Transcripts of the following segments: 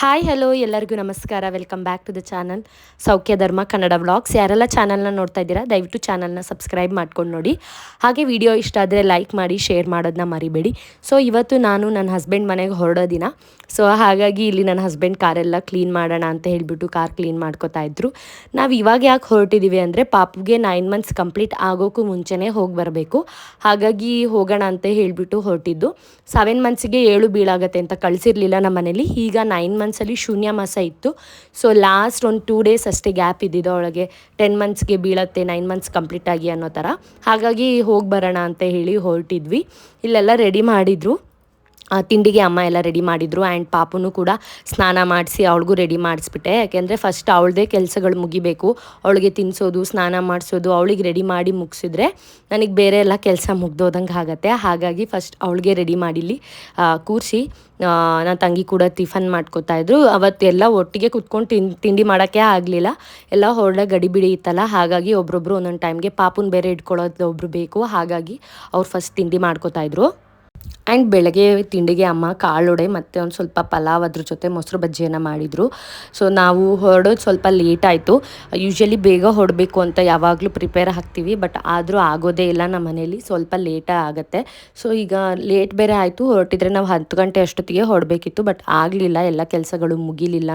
Hi hello ಎಲ್ಲರಿಗೂ ನಮಸ್ಕಾರ. Welcome back to the channel Soukhya Dharma Kannada vlogs. ಯಾರೆಲ್ಲ ಚಾನಲ್ನ ನೋಡ್ತಾ ಇದ್ದೀರಾ ದಯವಿಟ್ಟು ಚಾನಲ್ನ ಸಬ್ಸ್ಕ್ರೈಬ್ ಮಾಡ್ಕೊಂಡು ನೋಡಿ. ಹಾಗೆ ವಿಡಿಯೋ ಇಷ್ಟ ಆದರೆ ಲೈಕ್ ಮಾಡಿ ಶೇರ್ ಮಾಡೋದನ್ನ ಮರಿಬೇಡಿ. ಸೊ ಇವತ್ತು ನಾನು ನನ್ನ ಹಸ್ಬೆಂಡ್ ಮನೆಗೆ ಹೊರಡೋ ದಿನ. ಸೊ ಹಾಗಾಗಿ ಇಲ್ಲಿ ನನ್ನ ಹಸ್ಬೆಂಡ್ ಕಾರೆಲ್ಲ ಕ್ಲೀನ್ ಮಾಡೋಣ ಅಂತ ಹೇಳಿಬಿಟ್ಟು ಕಾರ್ ಕ್ಲೀನ್ ಮಾಡ್ಕೋತಾ ಇದ್ರು. ನಾವು ಇವಾಗ ಯಾಕೆ ಹೊರಟಿದ್ದೀವಿ ಅಂದರೆ ಪಾಪುಗೆ 9 ಮಂತ್ಸ್ ಕಂಪ್ಲೀಟ್ ಆಗೋಕ್ಕೂ ಮುಂಚೆನೇ ಹೋಗಿ ಬರಬೇಕು. ಹಾಗಾಗಿ ಹೋಗೋಣ ಅಂತ ಹೇಳಿಬಿಟ್ಟು ಹೊರಟಿದ್ದು. 7 ಮಂತ್ಸಿಗೆ 7 ಬೀಳಾಗತ್ತೆ ಅಂತ ಕಳಿಸಿರ್ಲಿಲ್ಲ ನಮ್ಮ ಮನೇಲಿ. ಈಗ 9 ಮಂತ್ಸಲ್ಲಿ ಶೂನ್ಯ ಮಾಸ ಇತ್ತು. ಸೊ ಲಾಸ್ಟ್ ಒಂದು 2 ಡೇಸ್ ಅಷ್ಟೇ ಗ್ಯಾಪ್ ಇದ್ದಿದ್ದು ಅವಳಿಗೆ 10 ಮಂತ್ಸ್ಗೆ ಬೀಳತ್ತೆ 9 ಮಂತ್ಸ್ ಕಂಪ್ಲೀಟ್ ಆಗಿ ಅನ್ನೋ ಥರ. ಹಾಗಾಗಿ ಹೋಗಿ ಬರೋಣ ಅಂತ ಹೇಳಿ ಹೊರಟಿದ್ವಿ. ಇಲ್ಲೆಲ್ಲ ರೆಡಿ ಮಾಡಿದರು, ತಿಂಡಿಗೆ ಅಮ್ಮ ಎಲ್ಲ ರೆಡಿ ಮಾಡಿದರು. ಆ್ಯಂಡ್ ಪಾಪುನು ಕೂಡ ಸ್ನಾನ ಮಾಡಿಸಿ ಅವಳಿಗೂ ರೆಡಿ ಮಾಡಿಸ್ಬಿಟ್ಟೆ. ಯಾಕೆಂದರೆ ಫಸ್ಟ್ ಅವಳದೇ ಕೆಲಸಗಳು ಮುಗಿಬೇಕು. ಅವಳಿಗೆ ತಿನ್ನಿಸೋದು, ಸ್ನಾನ ಮಾಡಿಸೋದು, ಅವಳಿಗೆ ರೆಡಿ ಮಾಡಿ ಮುಗಿಸಿದ್ರೆ ನನಗೆ ಬೇರೆ ಎಲ್ಲ ಕೆಲಸ ಮುಗ್ದೋದಂಗೆ ಆಗುತ್ತೆ. ಹಾಗಾಗಿ ಫಸ್ಟ್ ಅವಳಿಗೆ ರೆಡಿ ಮಾಡಿಲಿ ಕೂರಿಸಿ ನನ್ನ ತಂಗಿ ಕೂಡ ಟಿಫನ್ ಮಾಡ್ಕೋತಾಯಿದ್ರು. ಅವತ್ತೆಲ್ಲ ಒಟ್ಟಿಗೆ ಕುತ್ಕೊಂಡು ತಿಂಡಿ ಮಾಡೋಕ್ಕೆ ಆಗಲಿಲ್ಲ, ಎಲ್ಲ ಹೊರಡ ಗಡಿಬಿಡಿ ಇತ್ತಲ್ಲ. ಹಾಗಾಗಿ ಒಬ್ರೊಬ್ರು ಒಂದೊಂದು ಟೈಮ್ಗೆ ಪಾಪುನ ಬೇರೆ ಇಟ್ಕೊಳ್ಳೋದು ಒಬ್ಬರು ಬೇಕು. ಹಾಗಾಗಿ ಅವ್ರು ಫಸ್ಟ್ ತಿಂಡಿ ಮಾಡ್ಕೋತಾಯಿದ್ರು. ಆ್ಯಂಡ್ ಬೆಳಗ್ಗೆ ತಿಂಡಿಗೆ ಅಮ್ಮ ಕಾಳೊಡೆ ಮತ್ತು ಒಂದು ಸ್ವಲ್ಪ ಪಲಾವ್ ಅದ್ರ ಜೊತೆ ಮೊಸರು ಬಜ್ಜಿಯನ್ನು ಮಾಡಿದರು. ಸೊ ನಾವು ಹೊರಡೋದು ಸ್ವಲ್ಪ ಲೇಟ್ ಆಯಿತು. ಯೂಶ್ವಲಿ ಬೇಗ ಹೊರಡಬೇಕು ಅಂತ ಯಾವಾಗಲೂ ಪ್ರಿಪೇರ್ ಆಗ್ತೀವಿ, ಬಟ್ ಆದರೂ ಆಗೋದೇ ಇಲ್ಲ ನಮ್ಮ ಮನೇಲಿ, ಸ್ವಲ್ಪ ಲೇಟೇ ಆಗುತ್ತೆ. ಸೊ ಈಗ ಲೇಟ್ ಬೇರೆ ಆಯಿತು. ಹೊರಟಿದ್ರೆ ನಾವು 10 ಗಂಟೆ ಅಷ್ಟೊತ್ತಿಗೆ ಹೊರಡಬೇಕಿತ್ತು, ಬಟ್ ಆಗಲಿಲ್ಲ, ಎಲ್ಲ ಕೆಲಸಗಳು ಮುಗಿಲಿಲ್ಲ.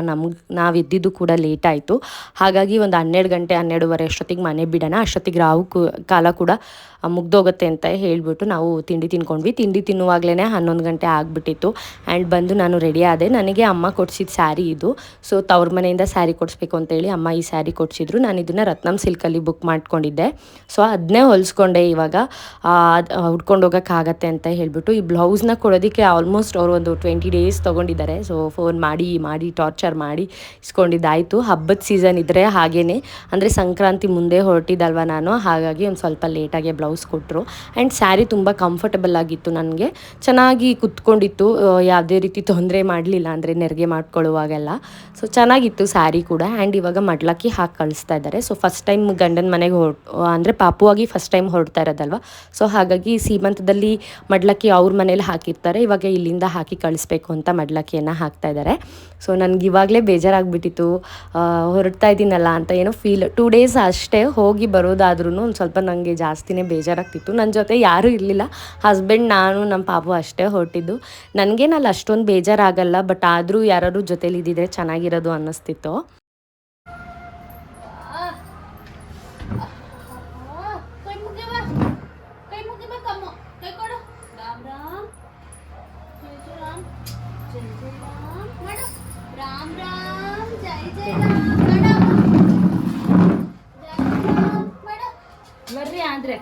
ನಾವು ಎದ್ದಿದ್ದು ಕೂಡ ಲೇಟ್ ಆಯಿತು. ಹಾಗಾಗಿ ಒಂದು 12 ಗಂಟೆ 12:15 ಅಷ್ಟೊತ್ತಿಗೆ ಮನೆ ಬಿಡೋಣ, ಅಷ್ಟೊತ್ತಿಗೆ ರಾವು ಕಾಲ ಕೂಡ ಮುಗ್ದೋಗುತ್ತೆ ಅಂತ ಹೇಳಿಬಿಟ್ಟು ನಾವು ತಿಂಡಿ ತಿನ್ಕೊಂಡ್ವಿ. ತಿಂಡಿ ತಿನ್ನುವಾಗಲೇ 11 ಗಂಟೆ ಆಗಿಬಿಟ್ಟಿತ್ತು. ಆ್ಯಂಡ್ ಬಂದು ನಾನು ರೆಡಿ ಆದೆ. ನನಗೆ ಅಮ್ಮ ಕೊಡಿಸಿದ ಸ್ಯಾರಿ ಇದು. ಸೊ ತವ್ರ ಮನೆಯಿಂದ ಸ್ಯಾರಿ ಕೊಡಿಸ್ಬೇಕು ಅಂತೇಳಿ ಅಮ್ಮ ಈ ಸ್ಯಾರಿ ಕೊಡಿಸಿದ್ರು. ನಾನು ಇದನ್ನು ರತ್ನಂ ಸಿಲ್ಕಲ್ಲಿ ಬುಕ್ ಮಾಡ್ಕೊಂಡಿದ್ದೆ. ಸೊ ಅದನ್ನೇ ಹೊಲಿಸ್ಕೊಂಡೆ. ಇವಾಗ ಉಟ್ಕೊಂಡು ಹೋಗೋಕ್ಕಾಗತ್ತೆ ಅಂತ ಹೇಳಿಬಿಟ್ಟು ಈ ಬ್ಲೌಸ್ನ ಕೊಡೋದಕ್ಕೆ ಆಲ್ಮೋಸ್ಟ್ ಅವರು ಒಂದು 20 ಡೇಸ್ ತೊಗೊಂಡಿದ್ದಾರೆ. ಸೊ ಫೋನ್ ಮಾಡಿ ಟಾರ್ಚರ್ ಮಾಡಿ ಇಸ್ಕೊಂಡಿದ್ದಾಯಿತು. ಹಬ್ಬದ ಸೀಸನ್ ಇದ್ದರೆ ಹಾಗೇ, ಅಂದರೆ ಸಂಕ್ರಾಂತಿ ಮುಂದೆ ಹೊರಟಿದ್ದಲ್ವ ನಾನು, ಹಾಗಾಗಿ ಒಂದು ಸ್ವಲ್ಪ ಲೇಟಾಗೆ ಬ್ಲೌಸ್ ಕೊಟ್ಟರು. ಆ್ಯಂಡ್ ಸ್ಯಾರಿ ತುಂಬ ಕಂಫರ್ಟಬಲ್ ಆಗಿತ್ತು, ನನಗೆ ಚೆನ್ನಾಗಿ ಕುತ್ಕೊಂಡಿತ್ತು, ಯಾವುದೇ ರೀತಿ ತೊಂದರೆ ಮಾಡಲಿಲ್ಲ, ಅಂದರೆ ನೆರಿಗೆ ಮಾಡ್ಕೊಳ್ಳುವಾಗೆಲ್ಲ. ಸೊ ಚೆನ್ನಾಗಿತ್ತು ಸ್ಯಾರಿ ಕೂಡ. ಆ್ಯಂಡ್ ಇವಾಗ ಮಡ್ಲಕ್ಕಿ ಹಾಕಿ ಕಳಿಸ್ತಾ ಇದ್ದಾರೆ. ಸೊ ಫಸ್ಟ್ ಟೈಮ್ ಗಂಡನ ಮನೆಗೆ ಅಂದರೆ ಪಾಪುವಾಗಿ ಫಸ್ಟ್ ಟೈಮ್ ಹೊರಡ್ತಾ ಇರೋದಲ್ವ. ಸೊ ಹಾಗಾಗಿ ಸೀಮಂತದಲ್ಲಿ ಮಡ್ಲಕ್ಕಿ ಅವ್ರ ಮನೇಲಿ ಹಾಕಿರ್ತಾರೆ, ಇವಾಗ ಇಲ್ಲಿಂದ ಹಾಕಿ ಕಳಿಸ್ಬೇಕು ಅಂತ ಮಡ್ಲಕ್ಕಿಯನ್ನು ಹಾಕ್ತಾ ಇದ್ದಾರೆ. ಸೊ ನನಗೆ ಇವಾಗಲೇ ಬೇಜಾರಾಗಿಬಿಟ್ಟಿತ್ತು, ಹೊರಡ್ತಾ ಇದ್ದೀನಲ್ಲ ಅಂತ ಏನೋ ಫೀಲ್. 2 ಡೇಸ್ ಅಷ್ಟೇ ಹೋಗಿ ಬರೋದಾದ್ರೂ ಒಂದು ಸ್ವಲ್ಪ ನನಗೆ ಜಾಸ್ತಿನೇ ಬೇಜಾರಾಗ್ತಿತ್ತು. ನನ್ನ ಜೊತೆ ಯಾರೂ ಇರಲಿಲ್ಲ, ಹಸ್ಬೆಂಡ್, ನಾನು, ನಮ್ಮ ಪಾಪು ಅಷ್ಟೇ ಹೊರಟಿದ್ದು. ನನಗೇನಲ್ಲಿ ಅಷ್ಟೊಂದು ಬೇಜಾರಾಗಲ್ಲ, ಬಟ್ ಆದರೂ ಯಾರಾದ್ರು ಜೊತೇಲಿ ಇದ್ದಿದ್ರೆ ಚೆನ್ನಾಗಿರೋದು ಅನ್ನಿಸ್ತಿತ್ತು. ಬರ್ರಿ ಆದ್ರೆ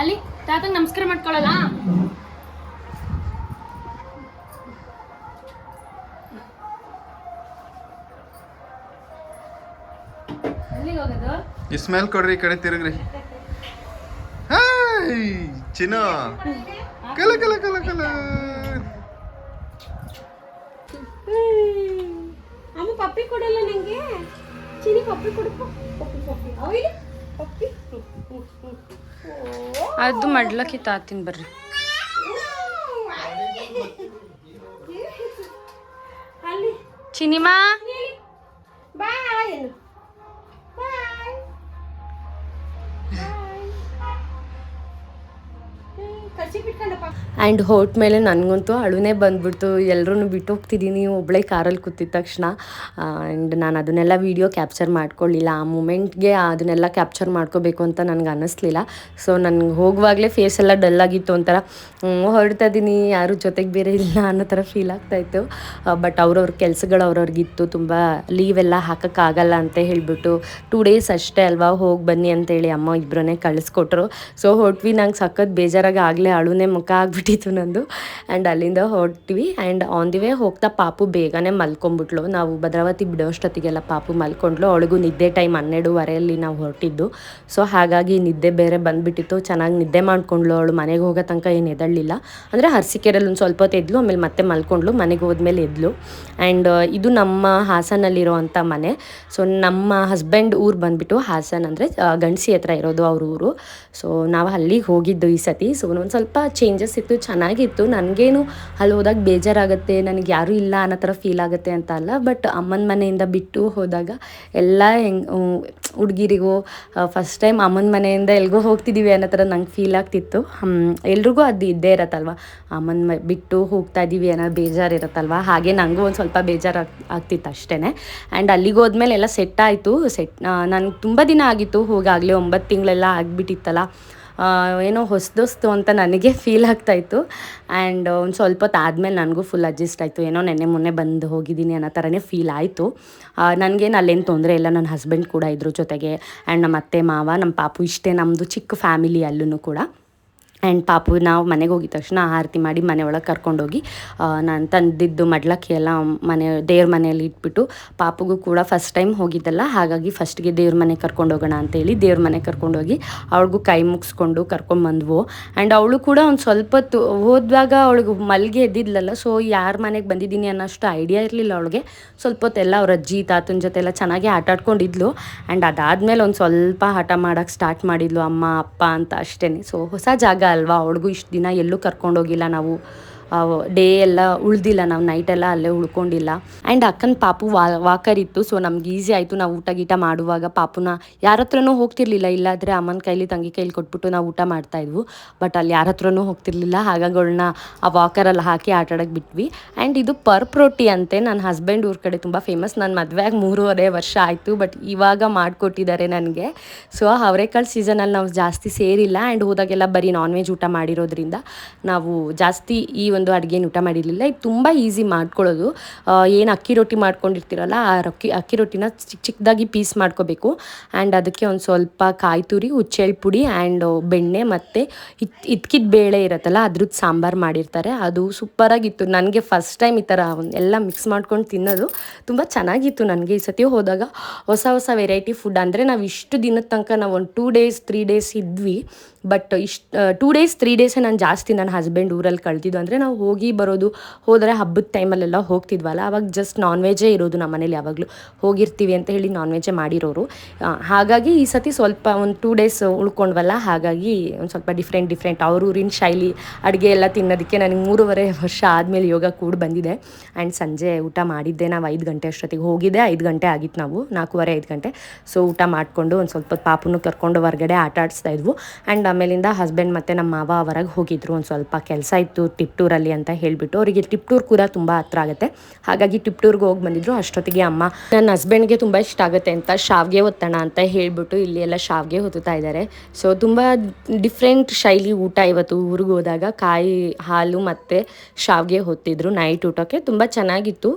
ಅಲ್ಲಿ ತಾತಂಗೆ ನಮಸ್ಕಾರ ಮಾಡ್ಕೊಳ್ಳಲ್ಲ. ಈ ಸ್ಮೆಲ್ ಕೊಡ್ರಿ, ಈ ಕಡೆ ತಿರುಗ್ರಿ. ಹಾಯ್ ಚಿನ್ನ, ಕಲ ಕಲ ಕಲ ಕಲ. ಅಮ್ಮ ಪಪ್ಪಿ ಕೊಡಲ್ಲ ನಂಗೆ. ಚಿನಿ ಪಪ್ಪಿ ಕೊಡಪ್ಪ. ಪಪ್ಪಿ ಅದು ಮಡ್ಲಕ್ಕಿ ತಾತಿನ ಬರ್ರಿ. ಚಿನಿಮಾ ಬಾಯ್. ಆ್ಯಂಡ್ ಹೋದ ಮೇಲೆ ನನಗಂತೂ ಅಳುನೇ ಬಂದುಬಿಡ್ತು. ಎಲ್ಲರೂ ಬಿಟ್ಟು ಹೋಗ್ತಿದ್ದೀನಿ ಒಬ್ಬಳೇ ಕಾರಲ್ಲಿ ಕೂತಿದ ತಕ್ಷಣ. ಆ್ಯಂಡ್ ನಾನು ಅದನ್ನೆಲ್ಲ ವೀಡಿಯೋ ಕ್ಯಾಪ್ಚರ್ ಮಾಡ್ಕೊಳ್ಳಿಲ್ಲ. ಆ ಮೂಮೆಂಟ್ಗೆ ಅದನ್ನೆಲ್ಲ ಕ್ಯಾಪ್ಚರ್ ಮಾಡ್ಕೋಬೇಕು ಅಂತ ನನಗೆ ಅನ್ನಿಸ್ಲಿಲ್ಲ. ಸೊ ನನಗೆ ಹೋಗುವಾಗಲೇ ಫೇಸ್ ಎಲ್ಲ ಡಲ್ಲಾಗಿತ್ತು, ಒಂಥರ ಹೊರಡ್ತಾ ಇದ್ದೀನಿ, ಯಾರು ಜೊತೆಗೆ ಬೇರೆ ಇಲ್ಲ ಅನ್ನೋ ಥರ ಫೀಲ್ ಆಗ್ತಾಯಿತ್ತು. ಬಟ್ ಅವ್ರವ್ರ ಕೆಲಸಗಳು ಅವ್ರವ್ರಿಗಿತ್ತು, ತುಂಬ ಲೀವೆಲ್ಲ ಹಾಕೋಕ್ಕಾಗಲ್ಲ ಅಂತ ಹೇಳಿಬಿಟ್ಟು 2 ಡೇಸ್ ಅಷ್ಟೇ ಅಲ್ವಾ, ಹೋಗಿ ಬನ್ನಿ ಅಂತೇಳಿ ಅಮ್ಮ ಇಬ್ಬರನ್ನೇ ಕಳಿಸ್ಕೊಟ್ರು. ಸೊ ಹೊರಟ್ವಿ. ನಂಗೆ ಸಖತ್ ಬೇಜಾರಾಗಿ ಆಗಲಿಲ್ಲ. ಆಗಲೇ ಅಳುನೇ ಮುಖ ಆಗಿಬಿಟ್ಟಿತ್ತು ನಂದು. ಆ್ಯಂಡ್ ಅಲ್ಲಿಂದ ಹೊರಟ್ವಿ. ಆ್ಯಂಡ್ ಆನ್ ದಿ ವೇ ಹೋಗ್ತಾ ಪಾಪು ಬೇಗನೆ ಮಲ್ಕೊಂಬಿಟ್ಲು. ನಾವು ಭದ್ರಾವತಿ ಬಿಡೋಷ್ಟೊತ್ತಿಗೆಲ್ಲ ಪಾಪು ಮಲ್ಕೊಂಡ್ಲು. ಅವಳಿಗೂ ನಿದ್ದೆ ಟೈಮ್ 12:30 ನಾವು ಹೊರಟಿದ್ದು. ಸೊ ಹಾಗಾಗಿ ನಿದ್ದೆ ಬೇರೆ ಬಂದುಬಿಟ್ಟಿತ್ತು. ಚೆನ್ನಾಗಿ ನಿದ್ದೆ ಮಾಡ್ಕೊಂಡ್ಲು. ಅವಳು ಮನೆಗೆ ಹೋಗೋ ತನಕ ಏನು ಎದಳಲಿಲ್ಲ. ಅಂದರೆ ಅರಸೀಕೆರೆಯಲ್ಲಿ ಒಂದು ಸ್ವಲ್ಪ ಹೊತ್ತು ಎದ್ಲು, ಆಮೇಲೆ ಮತ್ತೆ ಮಲ್ಕೊಂಡ್ಲು. ಮನೆಗೆ ಹೋದ್ಮೇಲೆ ಎದ್ಲು. ಆ್ಯಂಡ್ ಇದು ನಮ್ಮ ಹಾಸನಲ್ಲಿರೋವಂಥ ಮನೆ. ಸೊ ನಮ್ಮ ಹಸ್ಬೆಂಡ್ ಊರು ಬಂದುಬಿಟ್ಟು ಹಾಸನ, ಅಂದರೆ ಗಂಡಸಿ ಹತ್ರ ಇರೋದು ಅವ್ರ ಊರು. ಸೊ ನಾವು ಅಲ್ಲಿಗೆ ಹೋಗಿದ್ದು ಈ ಸತಿ. ಸೊ ಒಂದು ಸ್ವಲ್ಪ ಚೇಂಜಸ್ ಇತ್ತು, ಚೆನ್ನಾಗಿತ್ತು. ನನಗೇನು ಅಲ್ಲಿ ಹೋದಾಗ ಬೇಜಾರಾಗುತ್ತೆ, ನನಗೆ ಯಾರೂ ಇಲ್ಲ ಅನ್ನೋ ಥರ ಫೀಲ್ ಆಗುತ್ತೆ ಅಂತ ಅಲ್ಲ. ಬಟ್ ಅಮ್ಮನ ಮನೆಯಿಂದ ಬಿಟ್ಟು ಹೋದಾಗ ಎಲ್ಲ ಹುಡುಗಿರಿಗೂ ಫಸ್ಟ್ ಟೈಮ್ ಅಮ್ಮನ ಮನೆಯಿಂದ ಎಲ್ಗೋ ಹೋಗ್ತಿದ್ದೀವಿ ಅನ್ನೋ ಥರ ನಂಗೆ ಫೀಲ್ ಆಗ್ತಿತ್ತು. ಎಲ್ರಿಗೂ ಅದು ಇದ್ದೇ ಇರತ್ತಲ್ವ, ಅಮ್ಮನ ಬಿಟ್ಟು ಹೋಗ್ತಾ ಇದ್ದೀವಿ ಅನ್ನೋ ಬೇಜಾರು ಇರುತ್ತಲ್ವ. ಹಾಗೆ ನನಗೂ ಒಂದು ಸ್ವಲ್ಪ ಬೇಜಾರು ಆಗ್ತಿತ್ತು ಅಷ್ಟೇ. ಆ್ಯಂಡ್ ಅಲ್ಲಿಗೆ ಹೋದ್ಮೇಲೆ ಎಲ್ಲ ಸೆಟ್ ಆಯಿತು. ನನಗೆ ತುಂಬ ದಿನ ಆಗಿತ್ತು ಹೋಗಾಗಲೇ, 9 ತಿಂಗಳೆಲ್ಲ ಆಗಿಬಿಟ್ಟಿತ್ತಲ್ಲ. ಏನೋ ಹೊಸದೊಸ್ತು ಅಂತ ನನಗೆ ಫೀಲ್ ಆಗ್ತಾಯಿತ್ತು. ಆ್ಯಂಡ್ ಒಂದು ಸ್ವಲ್ಪ ಹೊತ್ತು ಆದಮೇಲೆ ನನಗೂ ಫುಲ್ ಅಡ್ಜಸ್ಟ್ ಆಯಿತು. ಏನೋ ನೆನ್ನೆ ಮೊನ್ನೆ ಬಂದು ಹೋಗಿದ್ದೀನಿ ಅನ್ನೋ ಥರನೇ ಫೀಲ್ ಆಯಿತು. ನನಗೇನು ಅಲ್ಲೇನು ತೊಂದರೆ ಇಲ್ಲ. ನನ್ನ ಹಸ್ಬೆಂಡ್ ಕೂಡ ಇದ್ರ ಜೊತೆಗೆ. ಆ್ಯಂಡ್ ನಮ್ಮ ಅತ್ತೆ ಮಾವ, ನಮ್ಮ ಪಾಪು, ಇಷ್ಟೇ ನಮ್ಮದು ಚಿಕ್ಕ ಫ್ಯಾಮಿಲಿ ಅಲ್ಲೂ ಕೂಡ. ಆ್ಯಂಡ್ ಪಾಪು ನಾವು ಮನೆಗೆ ಹೋಗಿದ ತಕ್ಷಣ ಆರತಿ ಮಾಡಿ ಮನೆ ಒಳಗೆ ಕರ್ಕೊಂಡೋಗಿ ನಾನು ತಂದಿದ್ದು ಮಡ್ಲಕ್ಕಿ ಎಲ್ಲ ದೇವ್ರ ಮನೆಯಲ್ಲಿ ಇಟ್ಬಿಟ್ಟು, ಪಾಪುಗೂ ಕೂಡ ಫಸ್ಟ್ ಟೈಮ್ ಹೋಗಿದ್ದಲ್ಲ, ಹಾಗಾಗಿ ಫಸ್ಟ್ಗೆ ದೇವ್ರ ಮನೆಗೆ ಕರ್ಕೊಂಡೋಗೋಣ ಅಂತೇಳಿ ದೇವ್ರ ಮನೆಗೆ ಕರ್ಕೊಂಡೋಗಿ ಅವ್ಳಿಗೂ ಕೈ ಮುಗಿಸ್ಕೊಂಡು ಕರ್ಕೊಂಬಂದ್ವು. ಆ್ಯಂಡ್ ಅವಳು ಕೂಡ ಒಂದು ಸ್ವಲ್ಪ ಹೊತ್ತು ಹೋದಾಗ ಅವಳಿಗೆ ಮಲ್ಗೆ ಎದ್ದಿದ್ಲಲ್ಲ. ಸೊ ಯಾರ ಮನೆಗೆ ಬಂದಿದ್ದೀನಿ ಅನ್ನೋಷ್ಟು ಐಡಿಯಾ ಇರಲಿಲ್ಲ ಅವಳಿಗೆ. ಸ್ವಲ್ಪ ಹೊತ್ತೆಲ್ಲ ಅವ್ರ ಅಜ್ಜಿ ತಾತನ ಜೊತೆ ಎಲ್ಲ ಚೆನ್ನಾಗಿ ಆಟ ಆಡ್ಕೊಂಡಿದ್ಲು. ಆ್ಯಂಡ್ ಅದಾದಮೇಲೆ ಒಂದು ಸ್ವಲ್ಪ ಆಟ ಮಾಡೋಕ್ಕೆ ಸ್ಟಾರ್ಟ್ ಮಾಡಿದ್ಲು, ಅಮ್ಮ ಅಪ್ಪ ಅಂತ ಅಷ್ಟೇ. ಸೊ ಹೊಸ ಜಾಗ ಅಲ್ವಾ, ಅವಳಿಗೂ ಇಷ್ಟು ದಿನ ಎಲ್ಲೂ ಕರ್ಕೊಂಡೋಗಿಲ್ಲ ನಾವು. ಡೇ ಎಲ್ಲ ಉಳ್ದಿಲ್ಲ, ನಾವು ನೈಟೆಲ್ಲ ಅಲ್ಲೇ ಉಳ್ಕೊಂಡಿಲ್ಲ. ಆ್ಯಂಡ್ ಅಕ್ಕನ ಪಾಪು ವಾಕರ್ ಇತ್ತು. ಸೊ ನಮ್ಗೆ ಈಸಿ ಆಯಿತು. ನಾವು ಊಟ ಗೀಟ ಮಾಡುವಾಗ ಪಾಪುನ ಯಾರ ಹತ್ರನೂ ಹೋಗ್ತಿರ್ಲಿಲ್ಲ. ಇಲ್ಲಾದರೆ ಅಮ್ಮನ ಕೈಲಿ ತಂಗಿ ಕೈಲಿ ಕೊಟ್ಬಿಟ್ಟು ನಾವು ಊಟ ಮಾಡ್ತಾಯಿದ್ವು. ಬಟ್ ಅಲ್ಲಿ ಯಾರ ಹತ್ರನೂ ಹೋಗ್ತಿರ್ಲಿಲ್ಲ. ಹಾಗಾಗಿ ಅವಳನ್ನ ಆ ವಾಕರಲ್ಲಿ ಹಾಕಿ ಆಟಾಡೋಕ್ಕೆ ಬಿಟ್ವಿ. ಆ್ಯಂಡ್ ಇದು ಪರ್ಪ್ ರೊಟ್ಟಿ ಅಂತೆ, ನನ್ನ ಹಸ್ಬೆಂಡ್ ಊರ ಕಡೆ ತುಂಬ ಫೇಮಸ್. ನನ್ನ ಮದುವೆಯಾಗಿ 3.5 ವರ್ಷ ಆಯಿತು, ಬಟ್ ಇವಾಗ ಮಾಡಿಕೊಟ್ಟಿದ್ದಾರೆ ನನಗೆ. ಸೊ ಅವರೆಕಾಳು ಸೀಸನಲ್ಲಿ ನಾವು ಜಾಸ್ತಿ ಸೇರಿಲ್ಲ. ಆ್ಯಂಡ್ ಹೋದಾಗೆಲ್ಲ ಬರೀ ನಾನ್ ವೆಜ್ ಊಟ ಮಾಡಿರೋದ್ರಿಂದ ನಾವು ಜಾಸ್ತಿ ಈ ಒಂದು ಅಡುಗೆನ ಊಟ ಮಾಡಿರಲಿಲ್ಲ. ಇದು ತುಂಬ ಈಸಿ ಮಾಡ್ಕೊಳ್ಳೋದು. ಏನು ಅಕ್ಕಿ ರೊಟ್ಟಿ ಮಾಡ್ಕೊಂಡಿರ್ತೀರಲ್ಲ, ಆ ಅಕ್ಕಿ ರೊಟ್ಟಿನ ಚಿಕ್ಕದಾಗಿ ಪೀಸ್ ಮಾಡ್ಕೋಬೇಕು. ಆ್ಯಂಡ್ ಅದಕ್ಕೆ ಒಂದು ಸ್ವಲ್ಪ ಕಾಯಿ ತುರಿ, ಹುಚ್ಚೆಳ್ಳು ಪುಡಿ ಆ್ಯಂಡ್ ಬೆಣ್ಣೆ ಮತ್ತು ಇದ್ಕಿದ ಬೇಳೆ ಇರುತ್ತಲ್ಲ ಅದ್ರದ್ದು ಸಾಂಬಾರು ಮಾಡಿರ್ತಾರೆ. ಅದು ಸೂಪರಾಗಿತ್ತು. ನನಗೆ ಫಸ್ಟ್ ಟೈಮ್ ಈ ಥರ ಎಲ್ಲ ಮಿಕ್ಸ್ ಮಾಡ್ಕೊಂಡು ತಿನ್ನೋದು ತುಂಬ ಚೆನ್ನಾಗಿತ್ತು. ನನಗೆ ಈ ಸತಿ ಹೋದಾಗ ಹೊಸ ಹೊಸ ವೆರೈಟಿ ಫುಡ್. ಅಂದರೆ ನಾವು ಇಷ್ಟು ದಿನದ ತನಕ ನಾವು ಒಂದು 2 days 3 days ಇದ್ವಿ. ಬಟ್ 2 days 3 days ನಾನು ಜಾಸ್ತಿ ನನ್ನ ಹಸ್ಬೆಂಡ್ ಊರಲ್ಲಿ ಕಳೆದಿದ್ದು. ಅಂದರೆ ನಾವು ಹೋಗಿ ಬರೋದು, ಹೋದರೆ ಹಬ್ಬದ ಟೈಮಲ್ಲೆಲ್ಲ ಹೋಗ್ತಿದ್ವಲ್ಲ, ಆವಾಗ ಜಸ್ಟ್ ನಾನ್ ವೆಜ್ಜೇ ಇರೋದು ನಮ್ಮ ಮನೇಲಿ. ಯಾವಾಗಲೂ ಹೋಗಿರ್ತೀವಿ ಅಂತ ಹೇಳಿ ನಾನ್ ವೆಜ್ಜೇ ಮಾಡಿರೋರು. ಹಾಗಾಗಿ ಈ ಸತಿ ಸ್ವಲ್ಪ ಒಂದು 2 days ಉಳ್ಕೊಂಡ್ವಲ್ಲ, ಹಾಗಾಗಿ ಒಂದು ಸ್ವಲ್ಪ ಡಿಫ್ರೆಂಟ್ ಅವ್ರ ಊರಿನ ಶೈಲಿ ಅಡುಗೆ ಎಲ್ಲ ತಿನ್ನೋದಕ್ಕೆ ನನಗೆ 3.5 ವರ್ಷ ಆದಮೇಲೆ ಯೋಗ ಕೂಡ ಬಂದಿದೆ. ಆ್ಯಂಡ್ ಸಂಜೆ ಊಟ ಮಾಡಿದ್ದೆ. ನಾವು 5 ಗಂಟೆ ಅಷ್ಟೊತ್ತಿಗೆ ಹೋಗಿದ್ದೆ. 5 ಗಂಟೆ ಆಗಿತ್ತು, ನಾವು 4:15 5 ಗಂಟೆ. ಸೊ ಊಟ ಮಾಡಿಕೊಂಡು ಒಂದು ಸ್ವಲ್ಪ ಪಾಪುನು ಕರ್ಕೊಂಡು ಹೊರಗಡೆ ಆಟ ಆಡಿಸ್ತಾ ಇದ್ವು. ಆ್ಯಂಡ್ ಆಮೇಲಿಂದ ಹಸ್ಬೆಂಡ್ ಮತ್ತು ನಮ್ಮ ಮಾವ ಹೊರಗೆ ಹೋಗಿದ್ರು. ಒಂದು ಸ್ವಲ್ಪ ಕೆಲಸ ಇತ್ತು ಟಿಪ್ಟೂರಲ್ಲಿ ಅಂತ ಹೇಳಿಬಿಟ್ಟು. ಅವರಿಗೆ ಟಿಪ್ಟೂರ್ ಕೂಡ ತುಂಬ ಹತ್ರ ಆಗುತ್ತೆ, ಹಾಗಾಗಿ ಟಿಪ್ಟೂರ್ಗೆ ಹೋಗಿ ಬಂದಿದ್ರು. ಅಷ್ಟೊತ್ತಿಗೆ ಅಮ್ಮ ನನ್ನ ಹಸ್ಬೆಂಡ್ಗೆ ತುಂಬ ಇಷ್ಟ ಆಗುತ್ತೆ ಅಂತ ಶಾವಿಗೆ ಒತ್ತೋಣ ಅಂತ ಹೇಳಿಬಿಟ್ಟು ಇಲ್ಲಿ ಎಲ್ಲ ಶಾವಿಗೆ ಹೊತ್ತುತ್ತಾ ಇದ್ದಾರೆ. ಸೊ ತುಂಬ ಡಿಫ್ರೆಂಟ್ ಶೈಲಿ ಊಟ ಇವತ್ತು. ಊರಿಗೆ ಹೋದಾಗ ಕಾಯಿ ಹಾಲು ಮತ್ತು ಶಾವಿಗೆ ಹೊತ್ತಿದ್ರು ನೈಟ್ ಊಟಕ್ಕೆ. ತುಂಬ ಚೆನ್ನಾಗಿತ್ತು.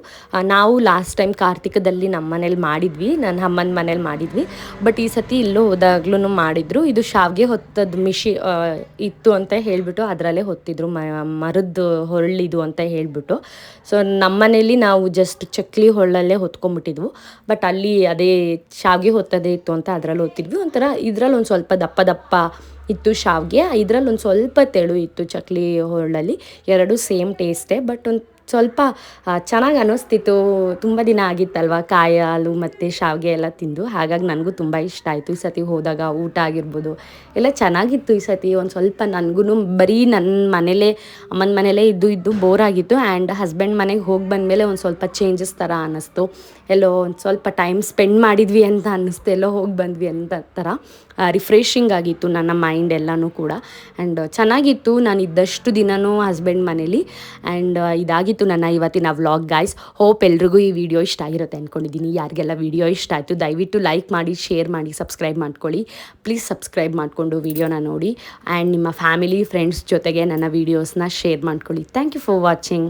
ನಾವು ಲಾಸ್ಟ್ ಟೈಮ್ ಕಾರ್ತಿಕದಲ್ಲಿ ನಮ್ಮ ಮನೇಲಿ ಮಾಡಿದ್ವಿ, ನನ್ನ ಅಮ್ಮನ ಮನೇಲಿ ಮಾಡಿದ್ವಿ. ಬಟ್ ಈ ಸತಿ ಇಲ್ಲೂ ಹೋದಾಗ್ಲೂ ಮಾಡಿದ್ರು. ಇದು ಶಾವಿಗೆ ಹೊತ್ತದ ಇತ್ತು ಅಂತ ಹೇಳಿಬಿಟ್ಟು ಅದರಲ್ಲೇ ಹೊತ್ತಿದ್ರು, ಮರದ ಹೊರಳಿದು ಅಂತ ಹೇಳಿಬಿಟ್ಟು. ಸೊ ನಮ್ಮನೇಲಿ ನಾವು ಜಸ್ಟ್ ಚಕ್ಲಿ ಹೊಳ್ಳಲ್ಲೇ ಹೊತ್ಕೊಂಡ್ಬಿಟ್ಟಿದ್ವು. ಬಟ್ ಅಲ್ಲಿ ಅದೇ ಶಾವಿಗೆ ಹೊತ್ತದೇ ಇತ್ತು ಅಂತ ಅದರಲ್ಲಿ ಹೊತ್ತಿದ್ವಿ. ಒಂಥರ ಇದರಲ್ಲಿ ಒಂದು ಸ್ವಲ್ಪ ದಪ್ಪ ದಪ್ಪ ಇತ್ತು ಶಾವಿಗೆ, ಇದರಲ್ಲಿ ಒಂದು ಸ್ವಲ್ಪ ತೆಳು ಇತ್ತು ಚಕ್ಲಿ ಹೊಳ್ಳಲ್ಲಿ. ಎರಡೂ ಸೇಮ್ ಟೇಸ್ಟೇ. ಬಟ್ ಒಂದು ಸ್ವಲ್ಪ ಚೆನ್ನಾಗಿ ಅನ್ನಿಸ್ತಿತ್ತು. ತುಂಬ ದಿನ ಆಗಿತ್ತಲ್ವ ಕಾಯಿ ಹಾಲು ಮತ್ತು ಶಾವಿಗೆ ಎಲ್ಲ ತಿಂದು, ಹಾಗಾಗಿ ನನಗೂ ತುಂಬ ಇಷ್ಟ ಆಯಿತು. ಈ ಸತಿ ಹೋದಾಗ ಊಟ ಆಗಿರ್ಬೋದು ಎಲ್ಲ ಚೆನ್ನಾಗಿತ್ತು. ಈ ಸತಿ ಒಂದು ಸ್ವಲ್ಪ ನನಗೂ ಬರೀ ನನ್ನ ಮನೇಲೇ ಅಮ್ಮನ ಮನೇಲೇ ಇದ್ದು ಬೋರ್ ಆಗಿತ್ತು. ಆ್ಯಂಡ್ ಹಸ್ಬೆಂಡ್ ಮನೆಗೆ ಹೋಗಿ ಬಂದಮೇಲೆ ಒಂದು ಸ್ವಲ್ಪ ಚೇಂಜಸ್ ಥರ ಅನ್ನಿಸ್ತು. ಎಲ್ಲೋ ಒಂದು ಸ್ವಲ್ಪ ಟೈಮ್ ಸ್ಪೆಂಡ್ ಮಾಡಿದ್ವಿ ಅಂತ ಅನ್ನಿಸ್ತು, ಎಲ್ಲೋ ಹೋಗಿ ಬಂದ್ವಿ ಅಂತ ಥರ ರಿಫ್ರೆಶಿಂಗ್ ಆಗಿತ್ತು ನನ್ನ ಮೈಂಡ್ ಎಲ್ಲನೂ ಕೂಡ. ಆ್ಯಂಡ್ ಚೆನ್ನಾಗಿತ್ತು. ನಾನು ಇದ್ದಷ್ಟು ದಿನವೂ ಹಸ್ಬೆಂಡ್ ಮನೇಲಿ. ಆ್ಯಂಡ್ ಇದಾಗಿತ್ತು ನನ್ನ ಇವತ್ತಿನ ವ್ಲಾಗ್ ಗೈಸ್. ಹೋಪ್ ಎಲ್ರಿಗೂ ಈ ವಿಡಿಯೋ ಇಷ್ಟ ಆಗಿರುತ್ತೆ ಅಂದ್ಕೊಂಡಿದ್ದೀನಿ. ಯಾರಿಗೆಲ್ಲ ವಿಡಿಯೋ ಇಷ್ಟ ಆಯಿತು ದಯವಿಟ್ಟು ಲೈಕ್ ಮಾಡಿ, ಶೇರ್ ಮಾಡಿ, ಸಬ್ಸ್ಕ್ರೈಬ್ ಮಾಡ್ಕೊಳ್ಳಿ. ಪ್ಲೀಸ್ ಸಬ್ಸ್ಕ್ರೈಬ್ ಮಾಡಿಕೊಂಡು ವಿಡಿಯೋನ ನೋಡಿ. ಆ್ಯಂಡ್ ನಿಮ್ಮ ಫ್ಯಾಮಿಲಿ ಫ್ರೆಂಡ್ಸ್ ಜೊತೆಗೆ ನನ್ನ ವೀಡಿಯೋಸ್ನ ಶೇರ್ ಮಾಡ್ಕೊಳ್ಳಿ. Thank you for watching.